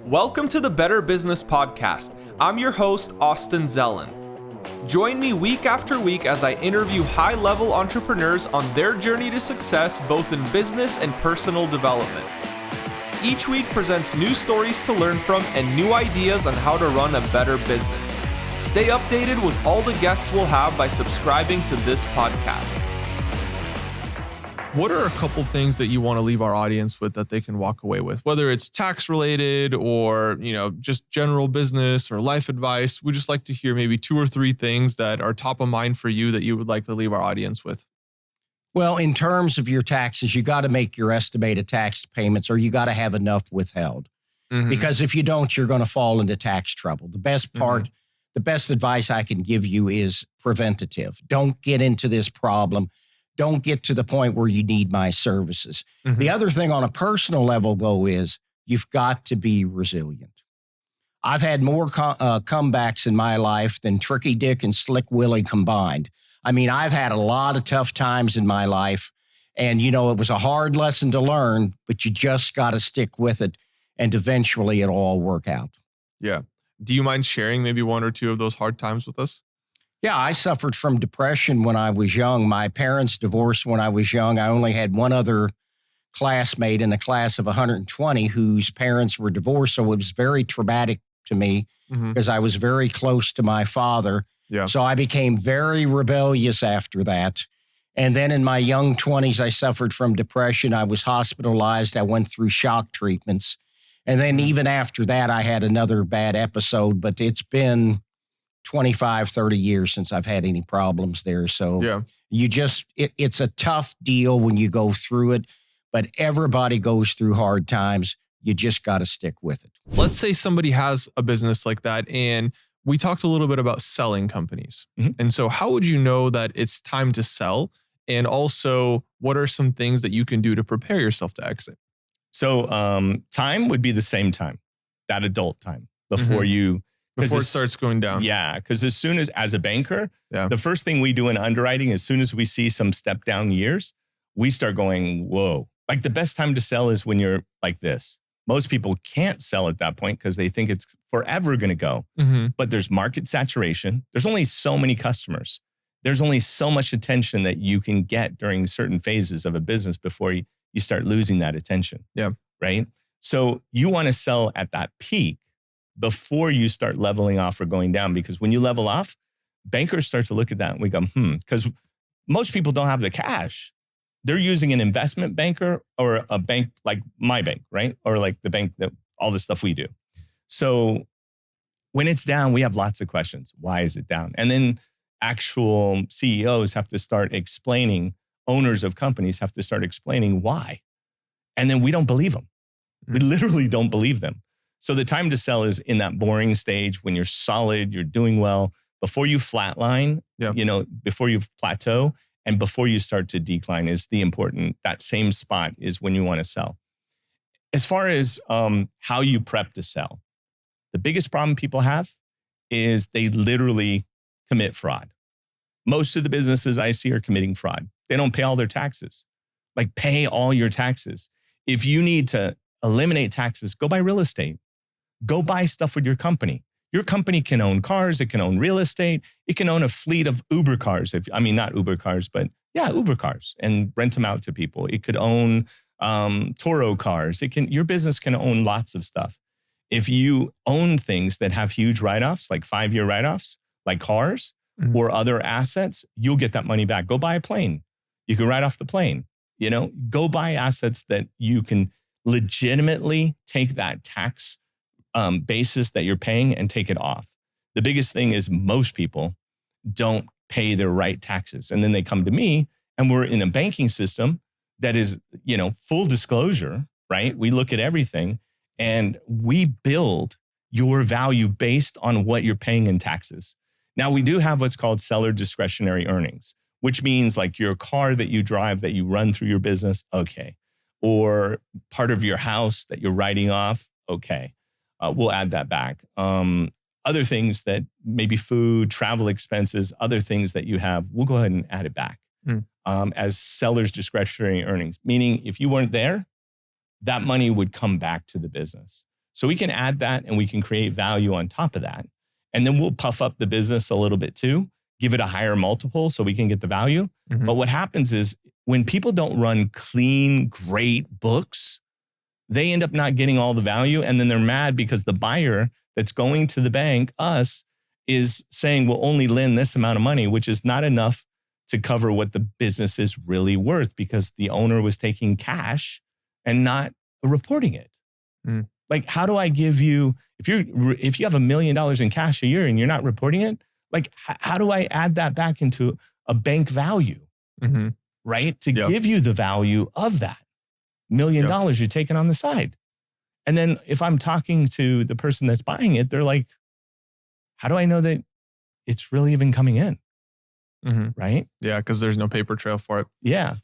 Welcome to the Better Business Podcast. I'm your host, Austin Zelan. Join me week after week as I interview high-level entrepreneurs on their journey to success, both in business and personal development. Each week presents new stories to learn from and new ideas on how to run a better business. Stay updated with all the guests we'll have by subscribing to this podcast. What are a couple things that you want to leave our audience with that they can walk away with? Whether it's tax related or, just general business or life advice, we just like to hear maybe 2 or 3 things that are top of mind for you that you would like to leave our audience with. Well, in terms of your taxes, you got to make your estimated tax payments or you got to have enough withheld. Mm-hmm. Because if you don't, you're going to fall into tax trouble. The best part, the best advice I can give you is preventative. Don't get into this problem. Don't get to the point where you need my services. Mm-hmm. The other thing on a personal level, though, is you've got to be resilient. I've had more comebacks in my life than Tricky Dick and Slick Willie combined. I mean, I've had a lot of tough times in my life, and, it was a hard lesson to learn, but you just got to stick with it, and eventually it'll all work out. Yeah. Do you mind sharing maybe 1 or 2 of those hard times with us? Yeah, I suffered from depression when I was young. My parents divorced when I was young. I only had one other classmate in a class of 120 whose parents were divorced. So it was very traumatic to me because I was very close to my father. Yeah. So I became very rebellious after that. And then in my young 20s, I suffered from depression. I was hospitalized. I went through shock treatments. And then even after that, I had another bad episode, but it's been 25, 30 years since I've had any problems there. So it's a tough deal when you go through it, but everybody goes through hard times. You just got to stick with it. Let's say somebody has a business like that, and we talked a little bit about selling companies. Mm-hmm. And so how would you know that it's time to sell? And also, what are some things that you can do to prepare yourself to exit? So time would be the same time, that adult time before Before it starts going down. Yeah, because as a banker, the first thing we do in underwriting, as soon as we see some step down years, we start going, whoa. Like the best time to sell is when you're like this. Most people can't sell at that point because they think it's forever going to go. Mm-hmm. But there's market saturation. There's only so many customers. There's only so much attention that you can get during certain phases of a business before you start losing that attention. Yeah. Right? So you want to sell at that peak before you start leveling off or going down. Because when you level off, bankers start to look at that and we go, because most people don't have the cash. They're using an investment banker or a bank like my bank, right? Or like the bank that all the stuff we do. So when it's down, we have lots of questions. Why is it down? And then actual CEOs have to start explaining, owners of companies have to start explaining why. And then we don't believe them. We literally don't believe them. So the time to sell is in that boring stage when you're solid, you're doing well, before you flatline, before you plateau and before you start to decline is that same spot is when you want to sell. As far as how you prep to sell, the biggest problem people have is they literally commit fraud. Most of the businesses I see are committing fraud. They don't pay all their taxes. Like pay all your taxes. If you need to eliminate taxes, go buy real estate. Go buy stuff with your company. Your company can own cars. It can own real estate. It can own a fleet of Uber cars. Not Uber cars, but Uber cars and rent them out to people. It could own Toro cars. Your business can own lots of stuff. If you own things that have huge write-offs, like 5-year write-offs, like cars or other assets, you'll get that money back. Go buy a plane. You can write off the plane. Go buy assets that you can legitimately take that tax basis that you're paying and take it off. The biggest thing is most people don't pay their right taxes. And then they come to me and we're in a banking system that is, full disclosure, right? We look at everything and we build your value based on what you're paying in taxes. Now we do have what's called seller discretionary earnings, which means like your car that you drive, that you run through your business. Okay. Or part of your house that you're writing off. Okay. We'll add that back. Other things that maybe food, travel expenses, other things that you have, we'll go ahead and add it back as seller's discretionary earnings. Meaning if you weren't there, that money would come back to the business. So we can add that and we can create value on top of that. And then we'll puff up the business a little bit too, give it a higher multiple so we can get the value. Mm-hmm. But what happens is when people don't run clean, great books, they end up not getting all the value. And then they're mad because the buyer that's going to the bank, us, is saying we'll only lend this amount of money, which is not enough to cover what the business is really worth because the owner was taking cash and not reporting it. Mm. Like, how do I give you, if you have $1 million in cash a year and you're not reporting it, like, how do I add that back into a bank value, mm-hmm. right? To give you the value of that $1 million you're taking on the side. And then if I'm talking to the person that's buying it, they're like, how do I know that it's really even coming in? Mm-hmm. Right? Yeah, because there's no paper trail for it. Yeah.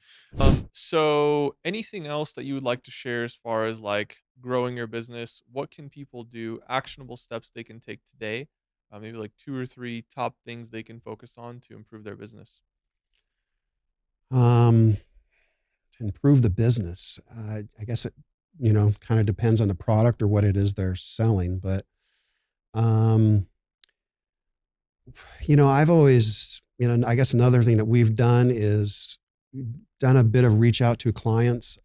So anything else that you would like to share as far as like growing your business? What can people do? Actionable steps they can take today? Maybe like 2 or 3 top things they can focus on to improve their business. To improve the business, I guess it, kind of depends on the product or what it is they're selling. But, I've always, I guess another thing that we've done is done a bit of reach out to clients.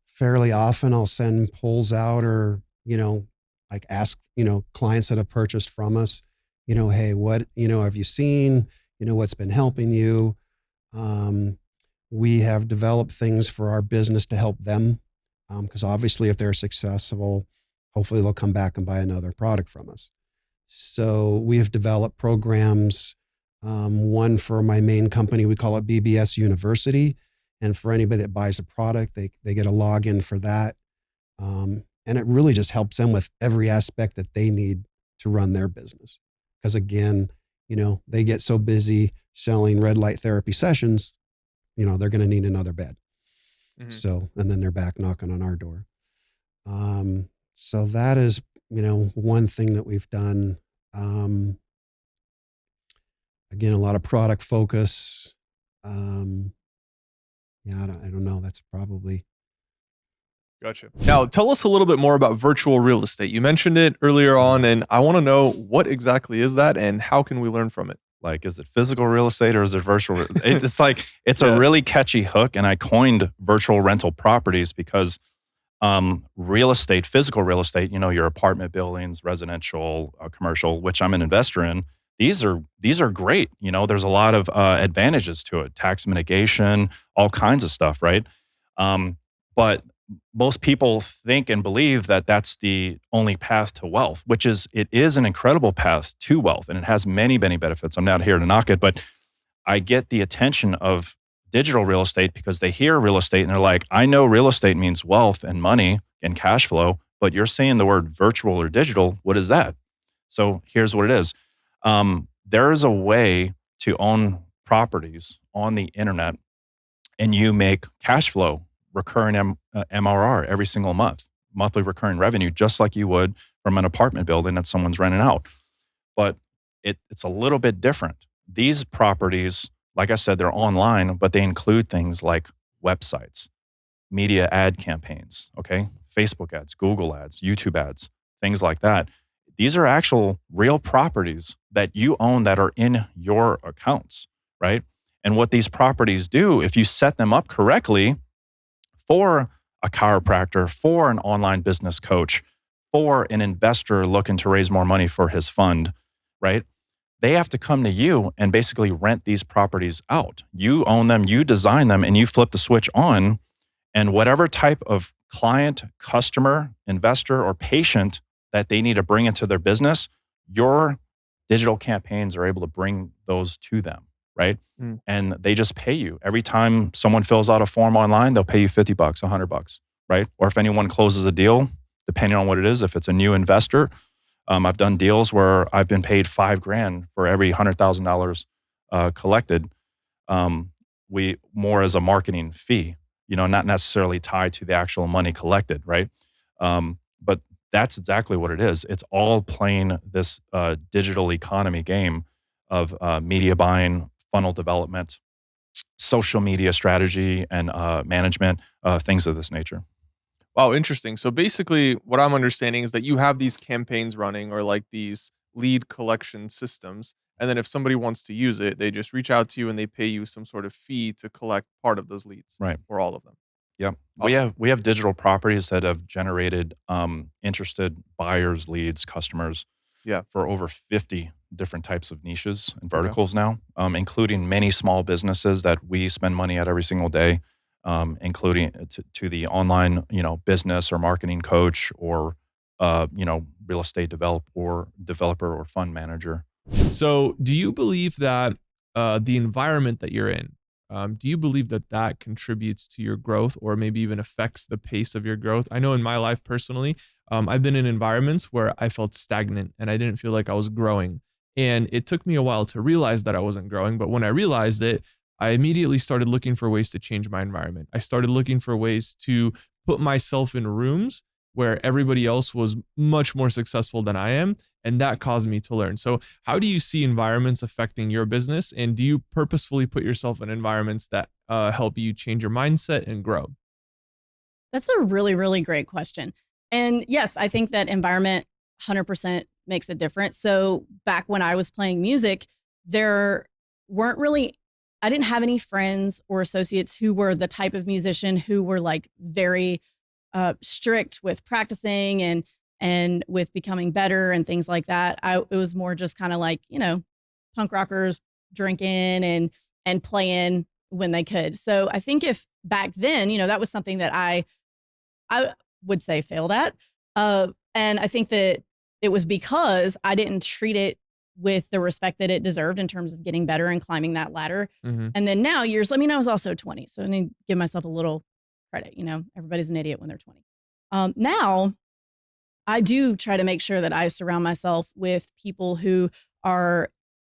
Fairly often I'll send polls out or, like ask, clients that have purchased from us, hey, what, have you seen, what's been helping you? We have developed things for our business to help them. Because obviously if they're successful, hopefully they'll come back and buy another product from us. So we have developed programs. One for my main company, we call it BBS University. And for anybody that buys a product, they get a login for that. And it really just helps them with every aspect that they need to run their business. Because again, they get so busy selling red light therapy sessions, they're going to need another bed. Mm-hmm. So, and then they're back knocking on our door. So that is, one thing that we've done. Again, a lot of product focus. I don't know. That's probably. Gotcha. Now, tell us a little bit more about virtual real estate. You mentioned it earlier on, and I want to know what exactly is that and how can we learn from it? Like, is it physical real estate or is it virtual? It's like, it's a really catchy hook. And I coined virtual rental properties because real estate, physical real estate, your apartment buildings, residential, commercial, which I'm an investor in, these are great. There's a lot of advantages to it, tax mitigation, all kinds of stuff, right? But most people think and believe that that's the only path to wealth, which it is an incredible path to wealth, and it has many, many benefits. I'm not here to knock it, but I get the attention of digital real estate because they hear real estate and they're like, I know real estate means wealth and money and cash flow, but you're saying the word virtual or digital. What is that? So here's what it is. There is a way to own properties on the internet and you make cash flow, recurring MRR every single month, monthly recurring revenue, just like you would from an apartment building that someone's renting out. But it's a little bit different. These properties, like I said, they're online, but they include things like websites, media ad campaigns, okay? Facebook ads, Google ads, YouTube ads, things like that. These are actual real properties that you own that are in your accounts, right? And what these properties do, if you set them up correctly for a chiropractor, for an online business coach, for an investor looking to raise more money for his fund, right? They have to come to you and basically rent these properties out. You own them, you design them, and you flip the switch on. And whatever type of client, customer, investor, or patient that they need to bring into their business, your digital campaigns are able to bring those to them, right? Mm. And they just pay you. Every time someone fills out a form online, they'll pay you $50, $100, right? Or if anyone closes a deal, depending on what it is, if it's a new investor, I've done deals where I've been paid $5,000 for every $100,000 collected. We more as a marketing fee, not necessarily tied to the actual money collected, right? But that's exactly what it is. It's all playing this digital economy game of media buying, funnel development, social media strategy, and management, things of this nature. Wow, interesting. So basically what I'm understanding is that you have these campaigns running or like these lead collection systems. And then if somebody wants to use it, they just reach out to you and they pay you some sort of fee to collect part of those leads. Right. Or all of them. Yep. Awesome. We have digital properties that have generated interested buyers, leads, customers for over 50 different types of niches and verticals now, including many small businesses that we spend money at every single day, including to the online, business or marketing coach or, real estate developer or fund manager. So do you believe that the environment that you're in, do you believe that that contributes to your growth or maybe even affects the pace of your growth? I know in my life personally, I've been in environments where I felt stagnant and I didn't feel like I was growing. And it took me a while to realize that I wasn't growing. But when I realized it, I immediately started looking for ways to change my environment. I started looking for ways to put myself in rooms where everybody else was much more successful than I am. And that caused me to learn. So how do you see environments affecting your business? And do you purposefully put yourself in environments that help you change your mindset and grow? That's a really, really great question. And yes, I think that environment 100% makes a difference. So back when I was playing music, there weren't really, I didn't have any friends or associates who were the type of musician who were like very strict with practicing and with becoming better and things like that. It was more just kind of like, punk rockers drinking and playing when they could. So I think if back then, that was something that I would say failed at. And I think that it was because I didn't treat it with the respect that it deserved in terms of getting better and climbing that ladder. Mm-hmm. And then now I was also 20. So I need to give myself a little credit. Everybody's an idiot when they're 20. Now I do try to make sure that I surround myself with people who are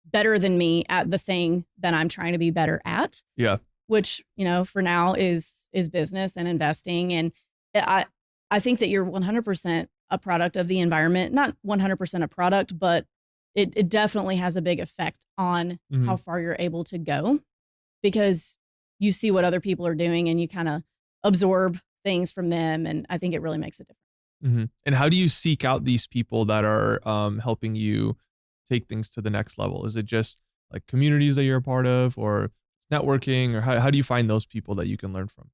better than me at the thing that I'm trying to be better at. Yeah. Which, for now is business and investing. And I think that you're 100% a product of the environment, not 100% a product, but it definitely has a big effect on how far you're able to go because you see what other people are doing and you kind of absorb things from them. And I think it really makes a difference. Mm-hmm. And how do you seek out these people that are helping you take things to the next level? Is it just like communities that you're a part of or networking, or how do you find those people that you can learn from?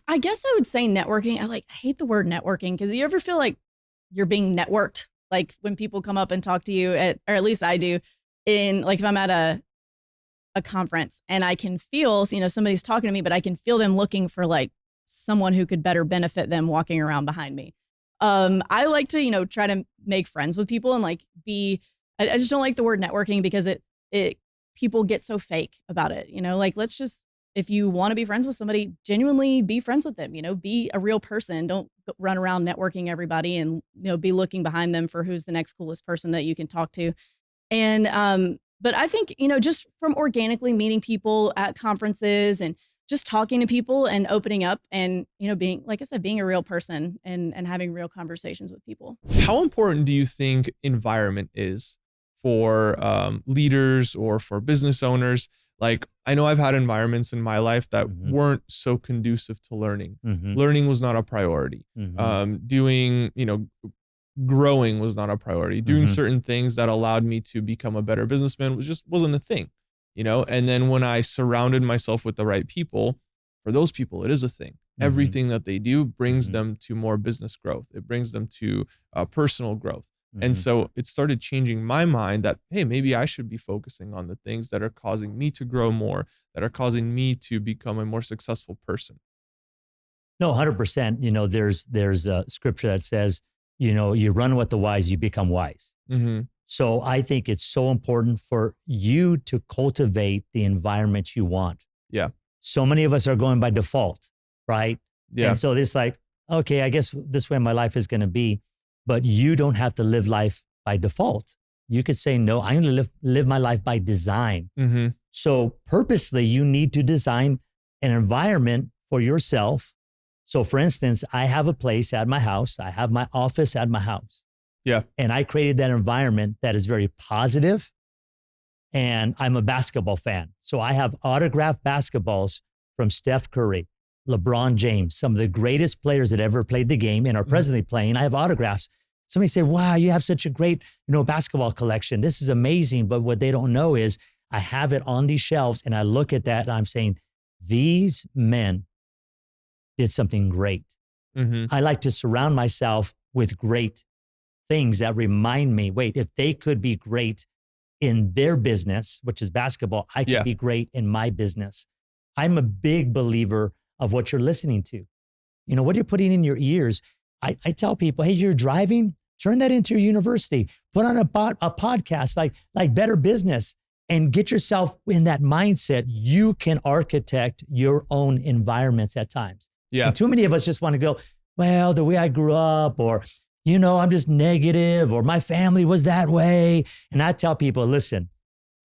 I guess I would say networking. I hate the word networking because you ever feel like you're being networked? Like when people come up and talk to you or at least I do if I'm at a conference and I can feel, somebody's talking to me, but I can feel them looking for like someone who could better benefit them walking around behind me. I like to, try to make friends with people and I just don't like the word networking because it people get so fake about it, let's just, if you want to be friends with somebody, genuinely be friends with them, be a real person. Don't run around networking everybody and, be looking behind them for who's the next coolest person that you can talk to. And, but I think, just from organically meeting people at conferences and just talking to people and opening up and, being, like I said, being a real person and having real conversations with people. How important do you think environment is for leaders or for business owners? Like, I know I've had environments in my life that weren't so conducive to learning. Learning was not a priority. Doing, growing was not a priority. Doing certain things that allowed me to become a better businessman wasn't a thing, And then when I surrounded myself with the right people, for those people, it is a thing. Everything that they do brings them to more business growth. It brings them to personal growth. And so it started changing my mind that, hey, maybe I should be focusing on the things that are causing me to grow more, that are causing me to become a more successful person. No, 100%. There's a scripture that says, you run with the wise, you become wise. So I think it's so important for you to cultivate the environment you want. Yeah. So many of us are going by default, right? Yeah. And so it's like, okay, I guess this way my life is going to be. But you don't have to live life by default. You could say, no, I'm going to live my life by design. So purposely, you need to design an environment for yourself. So for instance, I have a place at my house. I have my office at my house. Yeah. And I created that environment that is very positive. And I'm a basketball fan. So I have autographed basketballs from Steph Curry. LeBron James, some of the greatest players that ever played the game and are presently playing. I have autographs. Somebody said, wow, you have such a great, basketball collection. This is amazing. But what they don't know is I have it on these shelves and I look at that and I'm saying, these men did something great. I like to surround myself with great things that remind me, wait, if they could be great in their business, which is basketball, I could be great in my business. I'm a big believer of what you're listening to. What you're putting in your ears. I tell people, hey, you're driving, turn that into your university, put on a podcast like Better Business and get yourself in that mindset. You can architect your own environments at times. Yeah. And too many of us just want to go, well, the way I grew up, or, I'm just negative, or my family was that way. And I tell people, listen,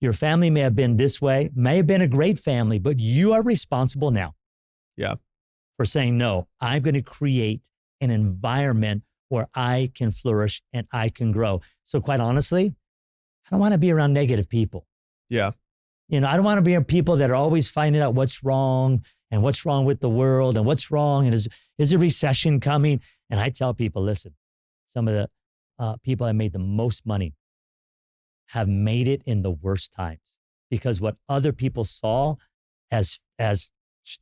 your family may have been this way, may have been a great family, but you are responsible now. Yeah. For saying, no, I'm going to create an environment where I can flourish and I can grow. So quite honestly, I don't want to be around negative people. Yeah. I don't want to be around people that are always finding out what's wrong and what's wrong with the world and what's wrong and is a recession coming. And I tell people, listen, some of the people that made the most money have made it in the worst times, because what other people saw as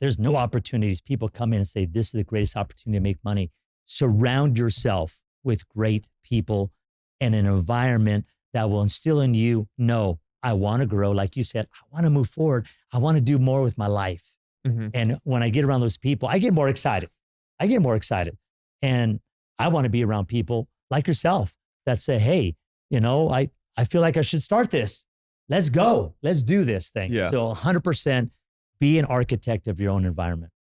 there's no opportunities. People come in and say, this is the greatest opportunity to make money. Surround yourself with great people and an environment that will instill in you, no, I want to grow. Like you said, I want to move forward. I want to do more with my life. And when I get around those people, I get more excited. And I want to be around people like yourself that say, hey, I feel like I should start this. Let's go. Let's do this thing. Yeah. So 100% be an architect of your own environment.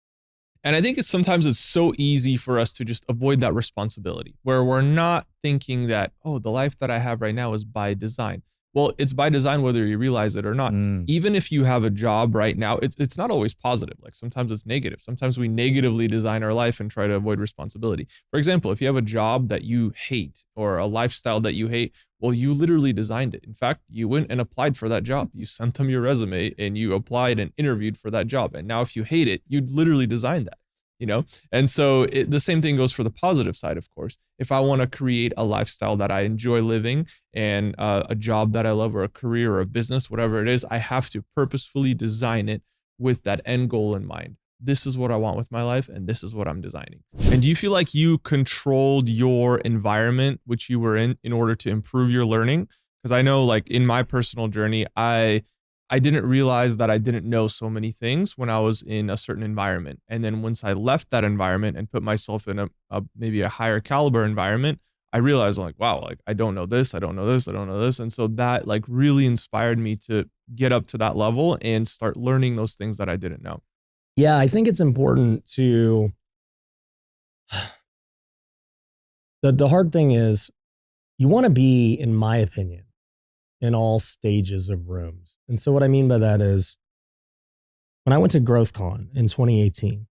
And I think sometimes it's so easy for us to just avoid that responsibility, where we're not thinking that, oh, the life that I have right now is by design. Well, it's by design whether you realize it or not. Even if you have a job right now, it's not always positive. Like sometimes it's negative. Sometimes we negatively design our life and try to avoid responsibility. For example, if you have a job that you hate or a lifestyle that you hate, well, you literally designed it. In fact, you went and applied for that job. You sent them your resume and you applied and interviewed for that job. And now if you hate it, you literally designed that. And so the same thing goes for the positive side, of course. If I want to create a lifestyle that I enjoy living and a job that I love, or a career or a business, whatever it is, I have to purposefully design it with that end goal in mind. This is what I want with my life, and this is what I'm designing. And do you feel like you controlled your environment, which you were in order to improve your learning? Because I know, like in my personal journey, I didn't realize that I didn't know so many things when I was in a certain environment. And then once I left that environment and put myself in maybe a higher caliber environment, I realized like, wow, like I don't know this, I don't know this, I don't know this. And so that like really inspired me to get up to that level and start learning those things that I didn't know. Yeah, I think it's important to, the hard thing is you want to be, in my opinion, in all stages of rooms. And so what I mean by that is when I went to GrowthCon in 2018,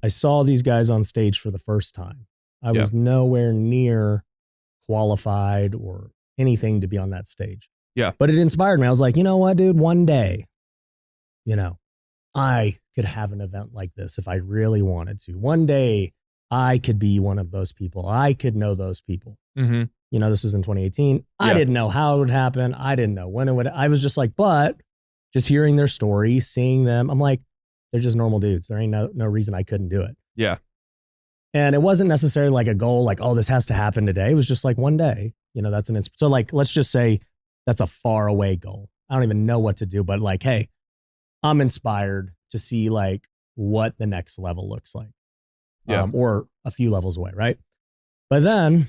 I saw these guys on stage for the first time. I was nowhere near qualified or anything to be on that stage. Yeah. But it inspired me. I was like, you know what, dude, one day, I could have an event like this if I really wanted to. One day I could be one of those people. I could know those people. This was in 2018. I didn't know how it would happen. I didn't know when it would. I was just like, but just hearing their stories, seeing them, I'm like, they're just normal dudes. There ain't no reason I couldn't do it. Yeah. And it wasn't necessarily like a goal, like, oh, this has to happen today. It was just like one day, that's so like, let's just say that's a far away goal. I don't even know what to do, but like, hey, I'm inspired to see like what the next level looks like. Or a few levels away. Right. But then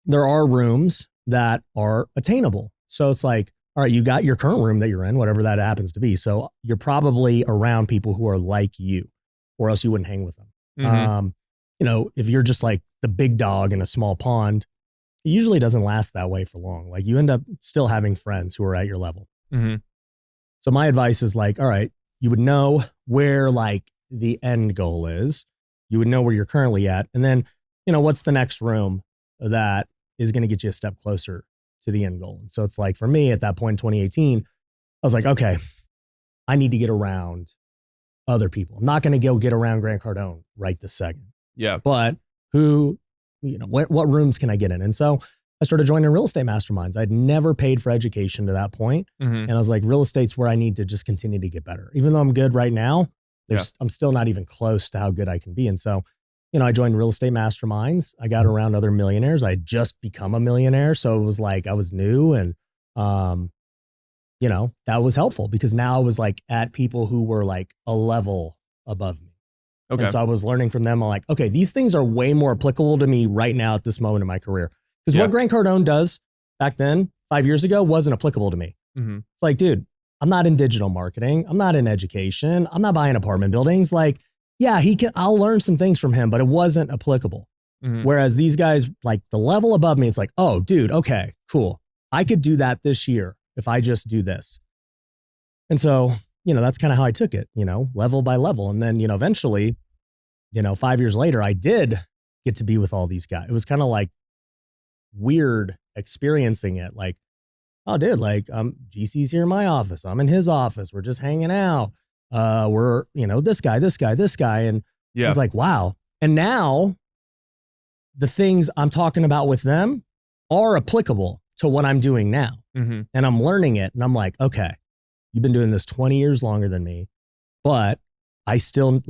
there are rooms that are attainable. So it's like, all right, you got your current room that you're in, whatever that happens to be. So you're probably around people who are like you, or else you wouldn't hang with them. If you're just like the big dog in a small pond, it usually doesn't last that way for long. Like you end up still having friends who are at your level. So my advice is like, all right, you would know where like the end goal is. You would know where you're currently at. And then, what's the next room that is going to get you a step closer to the end goal. And so it's like, for me at that point in 2018, I was like, okay, I need to get around other people. I'm not going to go get around Grant Cardone right this second. Yeah. But who, what rooms can I get in? And so I started joining real estate masterminds. I'd never paid for education to that point. And I was like, real estate's where I need to just continue to get better. Even though I'm good right now, I'm still not even close to how good I can be. And so, I joined real estate masterminds. I got around other millionaires. I had just become a millionaire. So it was like I was new, and, that was helpful because now I was like at people who were like a level above me. Okay. And so I was learning from them. I'm like, okay, these things are way more applicable to me right now at this moment in my career. Because what Grant Cardone does back then, 5 years ago, wasn't applicable to me. It's like, dude, I'm not in digital marketing. I'm not in education. I'm not buying apartment buildings. Like, yeah, I'll learn some things from him, but it wasn't applicable. Whereas these guys, like the level above me, it's like, oh, dude, okay, cool. I could do that this year if I just do this. And so, that's kind of how I took it, level by level. And then, eventually, 5 years later, I did get to be with all these guys. It was kind of like weird experiencing it. Like, oh, dude, like GC's here in my office. I'm in his office. We're just hanging out. We're, this guy. And I was like, wow. And now the things I'm talking about with them are applicable to what I'm doing now. And I'm learning it. And I'm like, okay, you've been doing this 20 years longer than me, but I still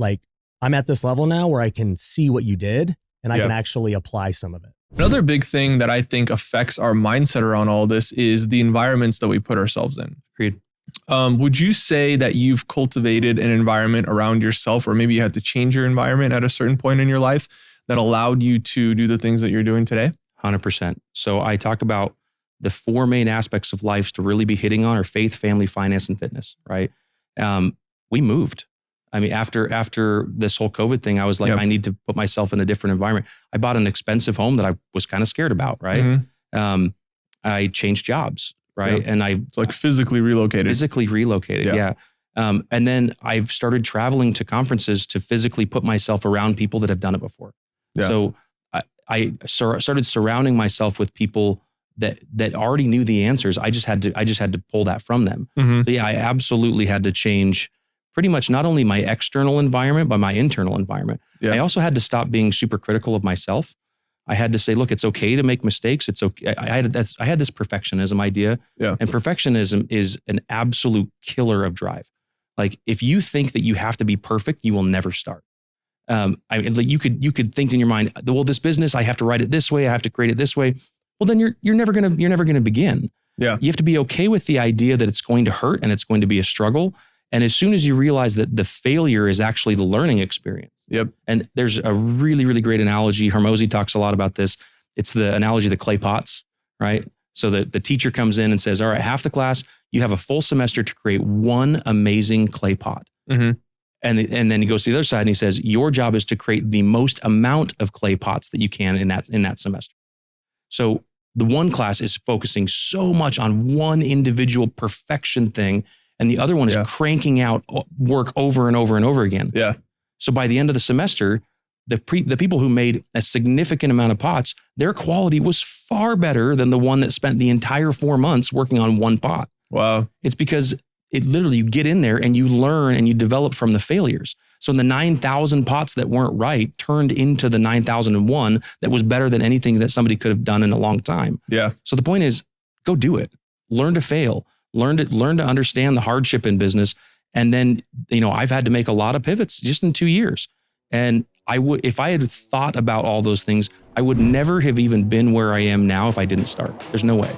I'm at this level now where I can see what you did and I can actually apply some of it. Another big thing that I think affects our mindset around all this is the environments that we put ourselves in. Agreed. Would you say that you've cultivated an environment around yourself, or maybe you had to change your environment at a certain point in your life that allowed you to do the things that you're doing today? 100%. So I talk about the four main aspects of life to really be hitting on are faith, family, finance, and fitness, right? We moved. I mean, after this whole COVID thing, I was like, I need to put myself in a different environment. I bought an expensive home that I was kind of scared about, right? I changed jobs, right? And it's like physically relocated. Yeah. And then I've started traveling to conferences to physically put myself around people that have done it before. Yeah. So I started surrounding myself with people that already knew the answers. I just had to pull that from them. So yeah, I absolutely had to change pretty much not only my external environment, but my internal environment. Yeah. I also had to stop being super critical of myself. I had to say, look, it's okay to make mistakes. It's okay. I had this perfectionism idea, and perfectionism is an absolute killer of drive. Like if you think that you have to be perfect, you will never start. You could think in your mind, well, this business, I have to write it this way. I have to create it this way. Well, then you're never gonna begin. Yeah. You have to be okay with the idea that it's going to hurt and it's going to be a struggle. And as soon as you realize that the failure is actually the learning experience. Yep. And there's a really, really great analogy. Hormozy talks a lot about this. It's the analogy of the clay pots, right? So the teacher comes in and says, all right, half the class, you have a full semester to create one amazing clay pot. And then he goes to the other side and he says, your job is to create the most amount of clay pots that you can in that semester. So the one class is focusing so much on one individual perfection thing, and the other one is cranking out work over and over and over again. Yeah. So by the end of the semester, the people who made a significant amount of pots, their quality was far better than the one that spent the entire 4 months working on one pot. Wow. It's because you get in there and you learn and you develop from the failures. So the 9,000 pots that weren't right turned into the 9,001 that was better than anything that somebody could have done in a long time. Yeah. So the point is, go do it. Learn to fail. Learn to understand the hardship in business. And then, I've had to make a lot of pivots just in 2 years. And if I had thought about all those things, I would never have even been where I am now if I didn't start. There's no way.